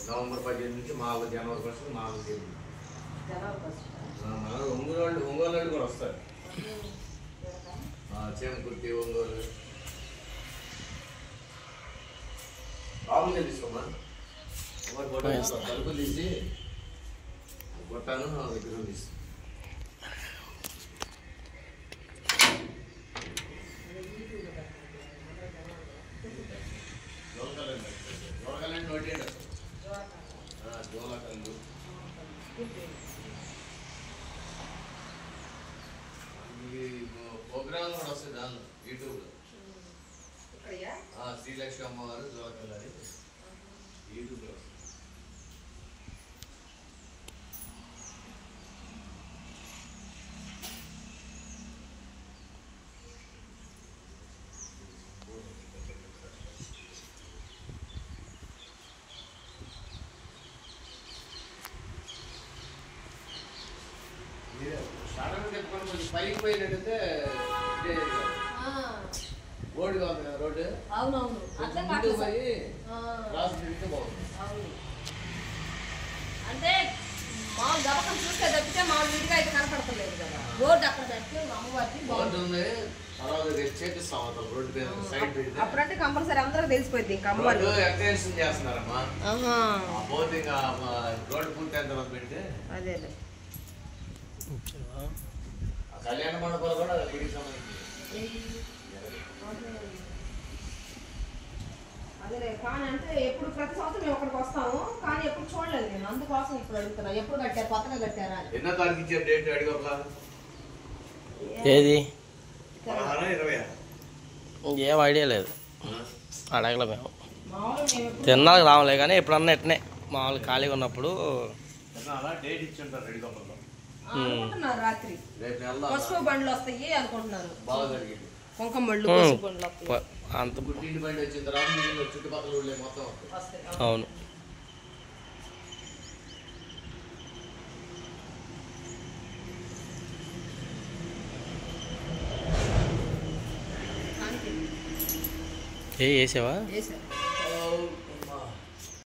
November 18 నుంచి మాకు జనవరి 1 మాకు మన ఒంగోలు కూడా వస్తారు. చేమకుర్తి ఒంగోలు బాగుంది తీసుకోమా. తలుపులు తీసి కొట్టాను విగ్రహం తీసి నోటేయండి అసలు జోలకల్లు ప్రోగ్రామ్ కూడా వస్తుంది దానిలో యూట్యూబ్లో. శ్రీలక్ష్మి అమ్మవారు జోలకల్లు అని యూట్యూబ్లో వస్తుంది. పైకి పోయినట్టయితే ఓడిగా ఉంది కదా రోడ్డు. అవునవును ముందు పోయి రాసు తిరిగితే బాగుంది. అంటే మా గబకం చూస్తే తప్పితే మా వీడిగా అయితే కనపడతలేదు కదా. రోడ్డు అక్కడ పెట్టి అమ్మవారికి రోడ్డు ఉంది. తర్వాత చేపిస్తాం రోడ్డు మీద సైడ్ పెడితే అప్పుడంటే కంపల్సరీ అందరికి తెలిసిపోయింది. ఇంకా అమ్మవారు ఎక్స్టెన్షన్ చేస్తున్నారమ్మా. పోతే ఇంకా రోడ్డు పూర్తి అయిన తర్వాత పెడితే అదే కళ్యాణ మండపాలు కూడా గుడికి సంబంధించి. అదే కానీ అంటే ఎప్పుడు ప్రతి సంవత్సరం మేము అక్కడికి వస్తాము కానీ ఎప్పుడు చూడలేదు నేను. అందుకోసం ఇప్పుడు అడుగుతున్నా ఎప్పుడు కట్టారు, కొత్తగా కట్టారా? ఎన్నో తారీఖు ఇచ్చారు డేట్ అడిగోట్లా? ఏది 20 ఏం ఐడియా లేదు, అడగలే మేము. తిన్నాక రావలే కానీ ఎప్పుడన్నా ఎట్నే మామూలు ఖాళీగా ఉన్నప్పుడు డేట్ ఇచ్చి ఉంటారు రెడీగోపాల్లో. అనుకుంటున్నారు రాత్రి పసుపు బండ్లు వస్తాయి అనుకుంటున్నారు. బాగా జరిగింది. కుంకుమ బండ్లు పసుపు బండ్లు అంత పుట్టింటి బండి వచ్చిన తర్వాత చుట్టుపక్కల ఊళ్ళే మొత్తం వస్తాయి. అవును. ఏ వేసావా?